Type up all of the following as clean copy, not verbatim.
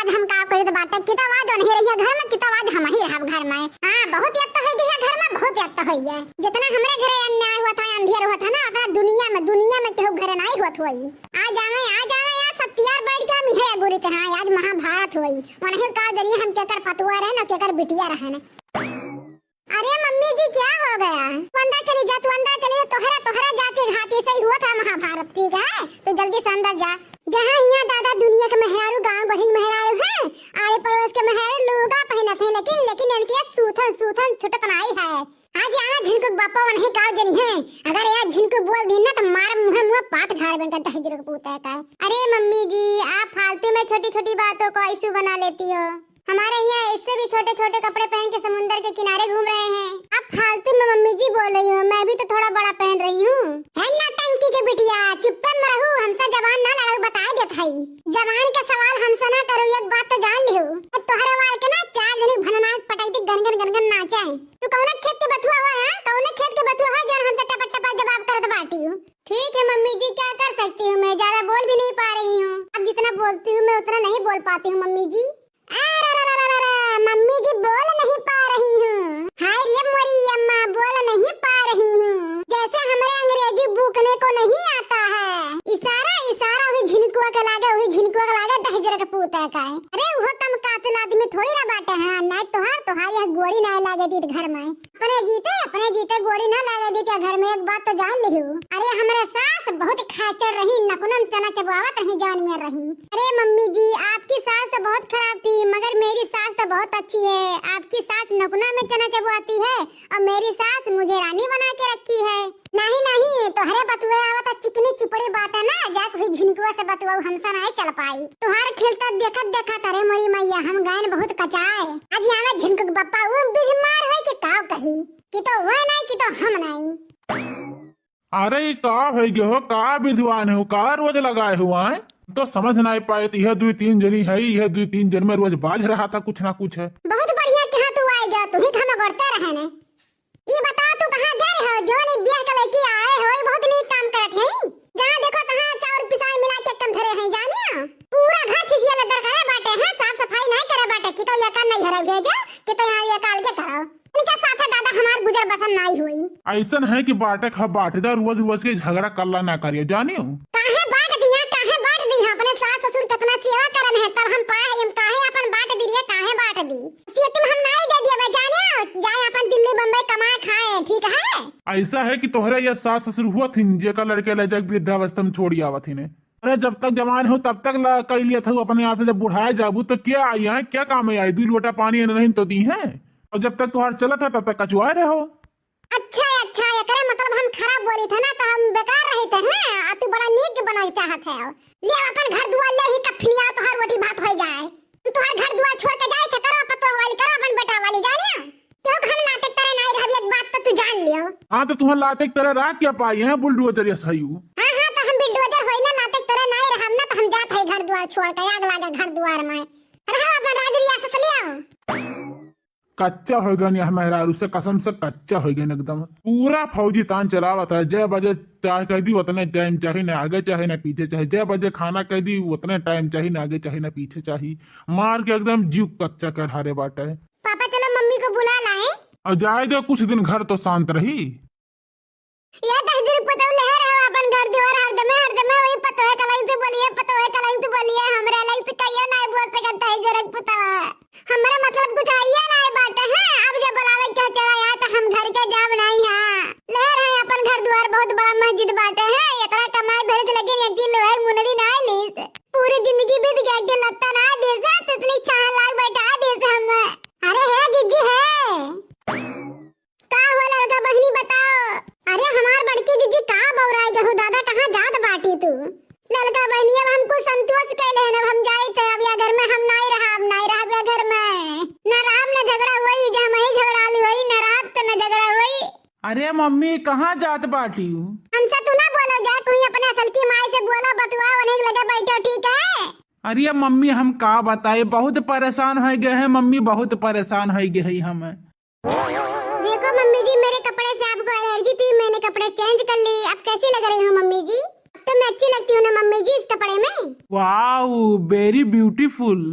आज हम का करे तो बात किता आवाज नहीं रही है घर में, किता आवाज हम ही रहब घर में। हां बहुत एक तो है कि घर में बहुत एक तो है जितना हमरे घरे अन्याय हुआ था अंधेर हुआ था ना अपना दुनिया में केहू घरे नहीं होत होई। आ जावे यार सत्यार बैठ के हम हे गोरी के। हां आज महाभारत होई वनहे का जरिए हम केकर पतुआ रहे न केकर बिटिया रहे न। अरे मम्मी जी क्या हो गया? तू अंदर चली जा, तू अंदर चली तोहरा जाति घाटी से ही हुआ था महाभारत। ठीक है तो जल्दी से अंदर जा। जहाँ यहाँ दादा दुनिया के मेहरारू गांव बहिन मेहरारू हैं, आड़े पड़ोस के मेहरारू लुगा पहने थे लेकिन इनकी सूथन छुटक नहीं है। आज यहाँ झिनकुक बापा वनहे गाँव जनी है, अगर यार झिनकुक बोल दी ना तो मार मुँह पात घाड़ बनकर दहजर पूता है। अरे मम्मी जी आप फालतू में छोटी छोटी बातों को ऐसे बना लेती हो। हमारे यहाँ इससे भी छोटे छोटे कपड़े पहन के समुंदर के किनारे घूम रहे हैं। अब फालतू में मम्मी जी बोल रही हूँ, मैं भी तो थोड़ा बड़ा पहन रही हूँ। है ना टंकी के बिटिया चुप रहू, हमसे जबान ना लड़ाऊ बता देत हई। जबान का सवाल हमसे ना करो, एक बात तो जान लियो तोहरे वाल के ना चार जनी भननाक पटाई गनगन नाचे। तू कौन खेत के बथुआ हुआ है? कौन खेत के बथुआ है जब हमसे टपट टपट जवाब करत बाटी हूँ। ठीक है मम्मी जी क्या कर सकती हूँ, मैं ज्यादा बोल भी नहीं पा रही हूँ। अब जितना बोलती हूँ मैं उतना नहीं बोल पाती हूँ मम्मी जी। मम्मी जी बोल नहीं पा रही हूँ। हाय रे मोरी अम्मा बोल नहीं पा रही हूँ। जैसे हमें अंग्रेजी बूकने को नहीं आता है। इशारा वही झिनकुआ के लागे दहजर के पूता का है। अरे वो कम कातिल आदमी थोड़ी ना बाटे हैं। ना तोहार यह गोड़ी ना लागे दी घर में। अपने जीते गोड़ी ना लागे दी घर में। एक बात तो जान लिहू। अरे हमारे सास बहुत खाचर रही, नकुनम चना चबावत रही जान में रही। अरे मम्मी जी आपकी सास तो बहुत खराब थी मगर मेरी सास तो बहुत अच्छी है। आपकी सास नकुना में चना चबवाती है और मेरी सास मुझे रानी बना के रखी है। नहीं तो हरे बतुए आवत चिकनी चिपड़ी बात है ना, जा कोई झिनकुआ से बतुआ हमसे नहीं चल पाई। तुहार खिलता देखत अरे मोरी मैया हम गायन बहुत कचाए। आज यहाँ झिनकुक बप्पा वो बीमार है कि काव कही कि तो वह नहीं कि तो हम नहीं। अरे का है हो का विद्वान हो का रोज लगाए हुआ है तो समझ नहीं पाए। यह 2-3 जनी है, यह 2-3 जन में रोज बाज रहा था कुछ ना कुछ है। बहुत बढ़िया कहा तू आए गया, तू ही हमें बढ़ते रहे ने। ये बता तू कहाँ गए हो? जो नहीं ब्याह के लेके आए हो ये बहुत नीक काम करत है। जहाँ देखो तहाँ चाउर पिसाई मिला के कम धरे हैं जानिया। पूरा घर खिसिया लदर करे बाटे हैं, साफ सफाई नहीं करे बाटे कि तो ये कर नहीं हरे भेजो कि तो यहाँ ये काल के करो। इनके साथ दादा हमार गुजर बसर नहीं हुई। ऐसा है कि बाटे खा बाटेदार रोज के झगड़ा करला ना करिए जानियो। काहे बांट दिया अपने सास ससुर कितना सेवा करन है तब हम पाए हम काहे अपन बांट दिए काहे बांट दी सियत हम नहीं दे दिए जाने जाए अपन दिल्ली बम्बई कमाए खाए। ठीक है ऐसा है कि तोहरे ये सास ससुर हुआ थी जेका लड़के ले जाके वृद्धावस्था में छोड़ी आवत थी ने। अरे जब तक जवान हो तब तक कर लिया था अपने आप से, जब बुढ़ाए जाबू तो क्या आई है क्या काम है आई 2 लोटा पानी नहीं तो दी है और जब तक तुम्हारा चला था तब तक कचुआए रहे हो। अच्छा ये करे मतलब हम खराब बोली थे ना तो हम बेकार रहे थे हैं। तू बड़ा नीक बनाई चाहत है। ले अपन घर दुआर ले ही कफनिया तो हर रोटी भात हो जाए। तू तो हर घर दुआर छोड़ के जाए तो करो पतो वाली करो अपन बेटा वाली जानिया। क्यों हम नाटक करे नहीं रहबी एक बात तो तू जान लियो। हां तो तुम्हारा लाटक तरह रात क्या पाई है बुलडोजर सही हूं। हां तो हम बुलडोजर होई ना नाटक तरह नहीं रहब ना तो हम जात है घर दुआर छोड़ के आग लागे घर दुआर में। अरे अपन राज रियासत ले आओ। कच्चा हो गया नहीं मेहरारू से कसम से कच्चा हो गया एकदम। पूरा फौजी तान चलावत है। जय बजे चाहे कह दी उतने टाइम चाहिए ना आगे चाहे ना पीछे चाहे। जय बजे खाना कह दी उतने टाइम चाहिए ना आगे चाहे ना पीछे चाहिए। मार के एकदम जीव कच्चा कर हारे बाटे। पापा चलो मम्मी को बुला लाए और जाएगा कुछ दिन घर तो शांत रही। ये दहजर पतो लहर है अपन घर द्वार हरदमे वही पतो है कलाई से बोलिए हमरा लाइक से कहियो ना बोल सकता है जरक पता हमरा मतलब कुछ आइए ना बात है। अब जब बुलावे क्या चला आया तो हम घर के जाब नहीं है। लहर है अपन घर द्वार बहुत बड़ा मस्जिद बाटे है। एकरा कमाई भरत लगे एक लोहर मुनरी ना लीस पूरी जिंदगी बीत गया के लत्ता ना दे से तितली चाह लाग बैठा दे से हम। अरे है जीजी है का होला का बहनी बताओ। अरे हमार बड़की दीदी का बौराई गहु दादा कहां जात बाटी तू। ललका बहनी अब हमको संतोष कैले न हम जाई थे अब या घर में हम नहीं रहा या घर में न राम न झगड़ा हुई जहां मैं झगड़ा ली हुई न रात न झगड़ा हुई। अरे मम्मी कहाँ जात बाटी हूँ? हमसे तू ना बोलो जा तू ही अपने असल की माई से बोला बतुआ होने लगे बैठो ठीक है। अरे मम्मी हम का बताए बहुत परेशान हो गए हैं मम्मी बहुत परेशान हो गए हैं हम। देखो मम्मी जी मेरे कपड़े से आपको एलर्जी थी मैंने कपड़े चेंज कर ली। अब कैसी लग रही हूँ मम्मी जी? तो मैं अच्छी लगती हूँ ना मम्मी जी इस कपड़े में? Wow very beautiful.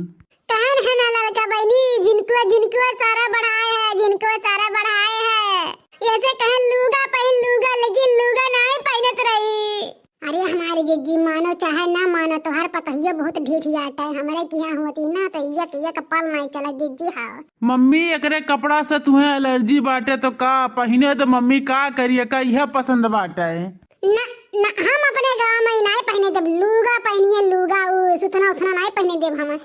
पहनी, जिनको सारा बढ़ाए है, जिनको सारा बढ़ाए है। ऐसे कहे लूगा पहन लूगा, लेकिन लूगा नहीं पहनत रही। अरे हमारी जिज्जी मानो चाहे ना मानो तोहार पतहिया बहुत ढीठियाटा है। हमारे की यहाँ होती ना तो एक पल नहीं चला जिज्जी। हाँ मम्मी एकरे कपड़ा से तुम्हें एलर्जी बाटे तो का पहने तो मम्मी का करिए का यह पसंद बाटे। ना ना हम अपने गांव में नहीं पहने देब। लूगा पहनिए लूगा, उतना उतना नहीं पहने देब हम।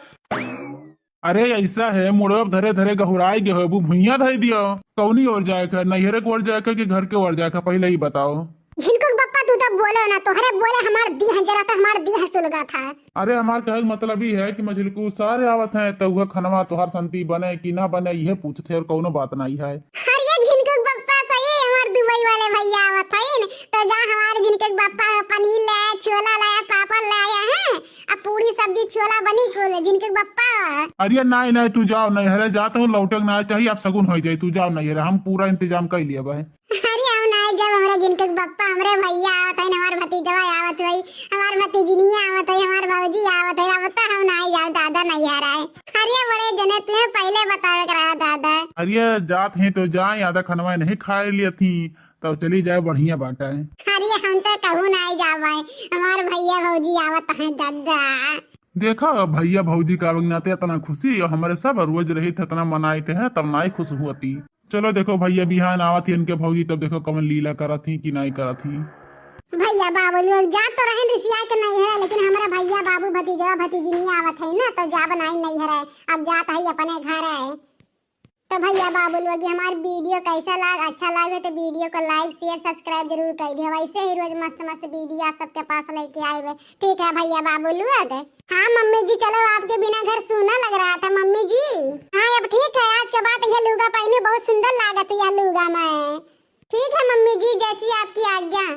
अरे ऐसा है मुड़ब धरे धरे गहुराई के हो भुइया धर दियो। कौनी ओर जाए का, नैहरे को ओर जाए का कि घर के ओर जाए का, पहले ही बताओ। झिनकुक बप्पा तू तो बोलो ना, तोहरे बोले हमार दी है जरा तो हमार दी है सुलगा था। अरे हमार कहने का मतलब ही है कि मझिलकू सारे आवत हैं तो वह खनवा तोहार संती बने कि ना बने यह पूछते और कौनो बात नहीं है। अरे झिनकुक बप्पा सही हमार दुबई वाले भैया आवत है तो जा हमारे झिनकुक बप्पा पनीर लाया, छोला लाया, पापड़ लाया है, अब पूरी सब्जी छोला बनी कोले झिनकुक बप्पा। अरे नहीं तू जाओ नैहरे जाते हो लौटे ना चाहिए आप सगुन हो जाए। तू जाओ नैहरे, हम पूरा इंतजाम कर लिया भाई। अरे हम ना जब हमारे जिनके बप्पा हमारे भैया आवत है, हमारे भतीजवा आवत है, हमारे भतीजनिया आवत है, हमारे भौजी आवत है, अब तो हम नहीं जाओ दादा नहीं आ रहा है। अरे बड़े जने तुझे पहले बतावे करा दादा। अरे जात हैं तो जाए, आधा खनवा नहीं खाए लिए थी तब चली जाए, बढ़िया बाटा है। अरे हम तो कहूँ नहीं जावे, हमारे भैया भौजी आवत है दादा। देखा भैया भौजी का नाते इतना खुशी और हमारे सब रोज रही थे इतना मनाते हैं तब नहीं खुश हुआ। चलो देखो भैया बिहान आवत थी इनके भौजी, तब देखो कमल लीला करा थी कि नहीं करा थी। भैया बाबू लोग जा तो रहे रिसिया के नहीं है, लेकिन हमारा भैया बाबू भतीजा भतीजनिया आवत है ना तो जा बनाई नहीं है, अब जात है अपने घर है। तो भैया बाबू लोग हमारे वीडियो कैसा अच्छा लगे तो वीडियो को लाइक शेयर सब्सक्राइब जरूर कर दिए। वैसे ही रोज मस्त मस्त वीडियो आप सबके पास लेके आए। ठीक है भैया बाबू लोग। हाँ मम्मी जी चलो, आपके बिना घर सूना लग रहा था मम्मी जी। हाँ अब ठीक है, आज के बाद यह लुगा पहने बहुत सुंदर लागत है यह लुगा में। ठीक है मम्मी जी, जैसी आपकी आज्ञा।